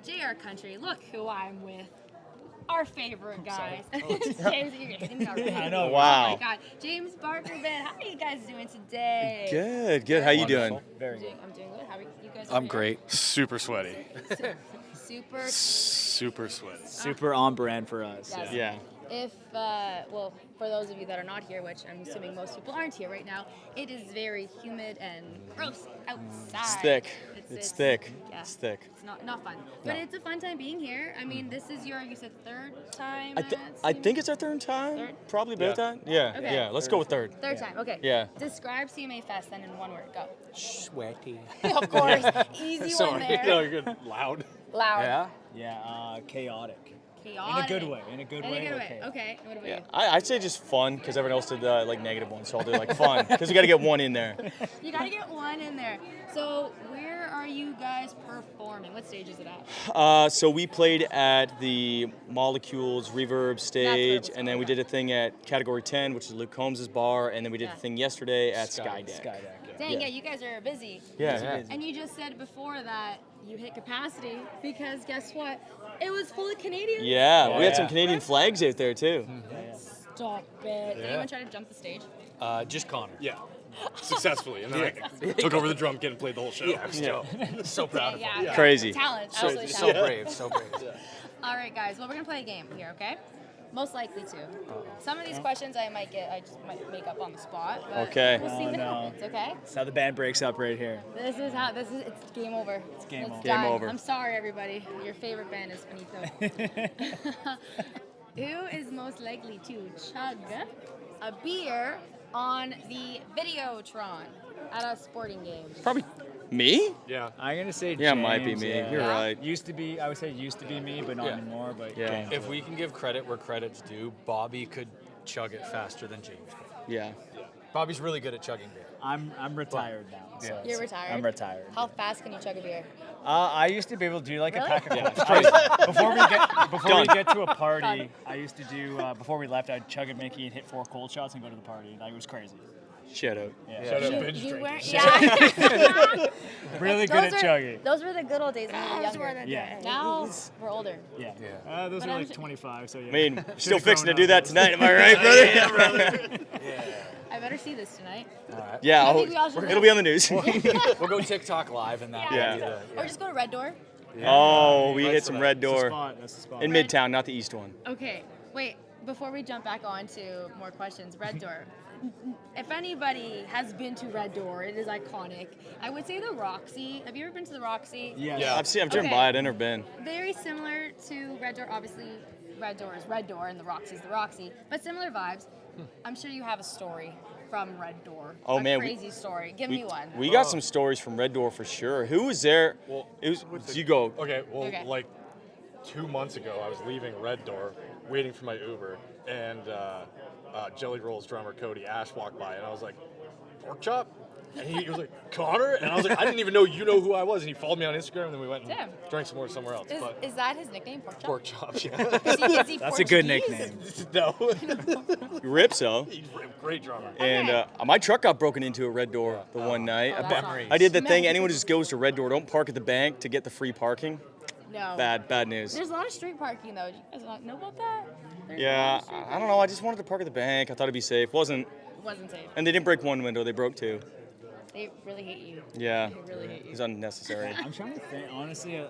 JR Country, look who I'm with. Our favorite guys. James, you're hitting me already. I know. Wow. Oh my God. James Barker, Ben, how are you guys doing today? Good. How you Wonderful. doing? Very good. I'm doing good. How are you guys? I'm great. Super sweaty. Super. Super sweaty. Super on brand for us. Yes. Yeah. If, well, for those of you that are not here, which I'm assuming most people aren't here right now, it is very humid and gross outside. It's thick. It's thick. Yeah. It's thick. It's not fun. But it's a fun time being here. I mean, this is you said third time? I think it's our third time. Third? Probably both time. Yeah. Okay. Yeah. Let's go with third. Third time, okay. Yeah. Describe CMA Fest then in one word. Go. Sweaty. Of course. Easy one there. No, you're good. Loud. Loud. Yeah. Yeah, chaotic. Chaotic. In a good way. In a good way. Okay. What about Yeah. you? I'd say just fun because everyone else did the negative one, so I'll do like fun because you got to get one in there. You got to get one in there. So where are you guys performing? What stage is it at? So we played at the Molecules Reverb stage, was and then we called, did a thing at Category 10, which is Luke Combs' bar, and then we did Yeah. a thing yesterday at Skydeck. Skydeck. Dang, Yeah. yeah, you guys are busy. Yeah. And you just said before that you hit capacity because guess what? It was full of Canadians. Yeah, we had some Yeah. Canadian flags out there too. Stop it. Did Yeah. anyone try to jump the stage? Just Connor. Yeah, successfully, and then I took over the drum kit and played the whole show. So proud of him. Yeah. Crazy. Talent. So, Absolutely so talent. brave. So brave. All right, guys. Well, we're gonna play a game here, okay? Most likely to. Some of these questions I just might make up on the spot. But Okay. We'll see Oh, what no. happens. Okay. That's how the band breaks up right here. It's game over. It's game over. Done. Game over. I'm sorry, everybody. Your favorite band is finito. Who is most likely to chug a beer on the Videotron at a sporting game? Probably me? Yeah, I'm gonna say Yeah, it might be James, me. yeah. You're Yeah. right. Used to be, I would say used to be me, but not Yeah. anymore. But Yeah. James. If we can give credit where credit's due, Bobby could chug it faster than James could. Yeah. Bobby's really good at chugging beer. I'm retired now. So Yeah. You're retired? I'm retired. How fast can you chug a beer? I used to be able to do like Really? a pack of Yeah, before we Done. get to a Done. party. I used to do before we left. I'd chug a Mickey and hit 4 cold shots and go to the party. Like, it was crazy. Shout out. Yeah. shout out You, binge you drinking. weren't. Yeah. Really good at chugging. Those were the good old days when we were younger. Yeah. Now we're older. Yeah. Yeah. Those But are I'm like s- 25. So yeah. I mean, still Should've fixing to grown do up. that tonight. Am I right, brother? Yeah. I better see this tonight. All right. Yeah. I think we all should It'll be on the news. We'll go TikTok live and that. Yeah. will be the- Or just go to Red Door. Oh, we Right hit for some that. Red That's the Door spot. That's the spot. in Midtown, not the East one. Okay, wait. Before we jump back on to more questions, Red Door. If anybody has been to Red Door, it is iconic. I would say the Roxy. Have you ever been to the Roxy? Yes. Yeah. I've driven Okay. by it. I've never been. Very similar to Red Door. Obviously, Red Door is Red Door and the Roxy is the Roxy, but similar vibes. I'm sure you have a story from Red Door. Oh, a man, we- crazy story. Give me one. We got some stories from Red Door for sure. Who was there? Well, It was you go. Okay, well, Okay. like 2 months ago, I was leaving Red Door, waiting for my Uber, and Jelly Roll's drummer Cody Ash walked by, and I was like, "Pork chop?" And he was like, "Connor?" And I was like, "I didn't even know you know who I was." And he followed me on Instagram, and then we went and Damn. drank some more somewhere else. But Is that his nickname, Pork Chop? pork chop, yeah. Is he That's a good Portuguese? nickname. no, Rip so. he's a great drummer. And my truck got broken into at Red Door the one night. Oh, that's not- I did the thing. Memories. Anyone who just goes to Red Door, don't park at the bank to get the free parking. No. Bad news. There's a lot of street parking though. Do you guys not know about that? There's a lot Yeah, of street I don't know. I just wanted to park at the bank. I thought it'd be safe. Wasn't. It wasn't safe. And they didn't break one window. They broke two. They really hate you. Yeah. They really hate It you. was unnecessary. I'm trying to think. Honestly,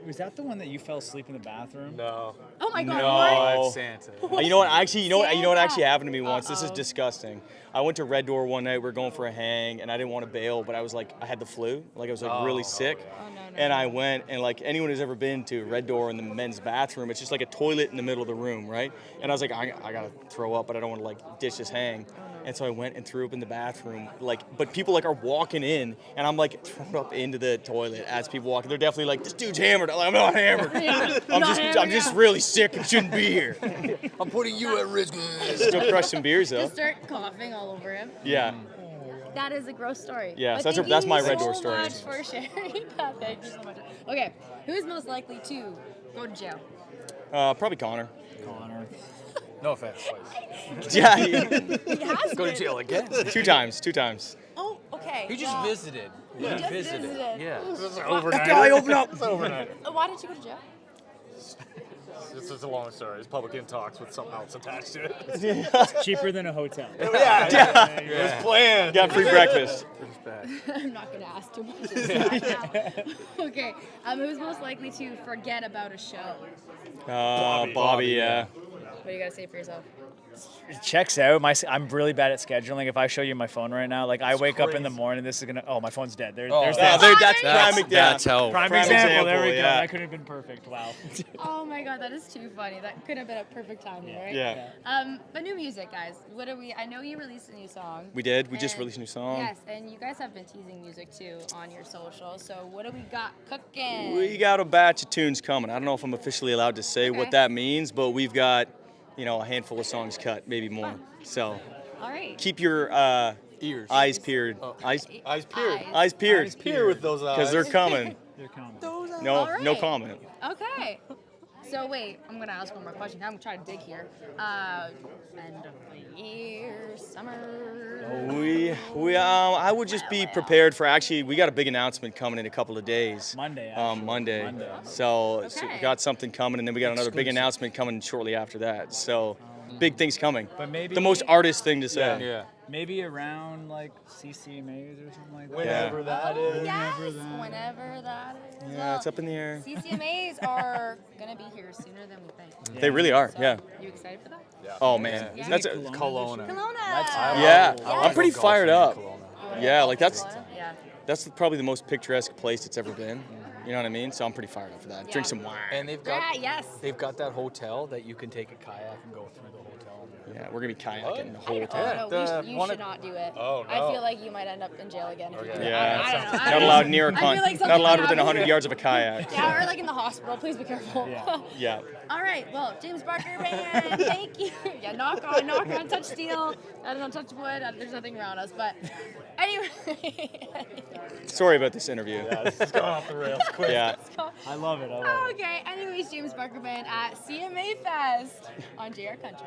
was that the one that you fell asleep in the bathroom? No. Oh my god. No. What? That's Santa. You know what? Actually, you know what actually Santa. happened to me once. This is Uh-oh. disgusting. I went to Red Door one night. We were going for a hang, and I didn't want to bail, but I was like, I had the flu. Like I was like really sick. Oh, no. And I went, and like anyone who's ever been to Red Door in the men's bathroom, it's just like a toilet in the middle of the room, right? And I was like, I gotta throw up, but I don't want to like ditch this hang. And so I went and threw up in the bathroom, like, but people like are walking in, and I'm like thrown up into the toilet as people walk. They're definitely like, this dude's hammered. I'm like, I'm not hammered. I'm just really sick and shouldn't be here. I'm putting you at risk. Still crush some beers though. Just start coughing all over him. Yeah. That is a gross story. Yeah, But so thank that's my you Red Door so story. much for sharing that. Thank you so much. Okay, who's most likely to go to jail? Probably Connor. Connor. No offense. Yeah, He has Go to been. jail again. two times. Oh, okay. Okay. He just well, visited. He just visited. Yeah. This is overnight. guy, open up. It's overnight. Why did you go to jail? This is a long story. It's public in talks with something else attached to it. It's cheaper than a hotel. Yeah. It was planned. Got free breakfast. I'm not going to ask too much right now. Okay. Who's most likely to forget about a show? Bobby, yeah. What do you got to say for yourself? It checks out. I'm really bad at scheduling. If I show you my phone right now, like I wake up in the morning, this is gonna. Oh, my phone's dead. There's Oh, that. that's prime. That's how. Prime prime example. There we example, go. yeah. That could have been perfect. Wow. Oh my god, that is too funny. That could have been a perfect timing, right? Yeah. But new music, guys. What are we? I know you released a new song. We did. We just And- released a new song. Yes, and you guys have been teasing music too on your social. So what do we got cooking? We got a batch of tunes coming. I don't know if I'm officially allowed to say Okay. what that means, but we've got, a handful of songs cut, maybe more. So All right. keep your Ears. eyes peeled. Eyes Eyes peered. eyes peeled. Peer with those eyes. Because they're coming. They're coming. No, All no right. comment. Okay. So wait, I'm gonna ask one more question. I'm trying to dig here. End of the year, summer. I would just be prepared for. Actually, we got a big announcement coming in a couple of days. Monday. Monday. Monday. So we Okay. got something coming, and then we got another big announcement coming shortly after that. So big things coming. But maybe The most artist thing to say. Yeah. maybe around like CCMAs or something like that. Whenever that Oh, is. yes, that. whenever that is. Yeah, it's up in the air. CCMAs are gonna be here sooner than we think. They really are. So, Yeah. You excited for that? Oh man, Yeah. that's Kelowna. Kelowna. Kelowna. yeah. I I'm pretty love fired golfing in up. Kelowna. Yeah, like that's Yeah. probably the most picturesque place it's ever been. You know what I mean? So I'm pretty fired up for that. Drink Yeah. some wine. And they've got Yeah, yes. they've got that hotel that you can take a kayak and go through the hotel. Yeah, we're gonna be kayaking the whole Oh, time. no, the you one should at- not do it. Oh, I no. feel like you might end up in jail again if you do it. Yeah, I don't know. not allowed near a I feel like not something allowed would within happen. 100 yards of a kayak. Yeah, or like in the hospital. Please be careful. Yeah. Yeah. All right. Well, James Barker Band, thank you. Yeah, knock on, touch steel. I don't touch wood. There's nothing around us. But anyway. Sorry about this interview. This is going off the rails quick. Yeah. I love it. I love it. Okay. Anyways, James Barker Band at CMA Fest on JR Country.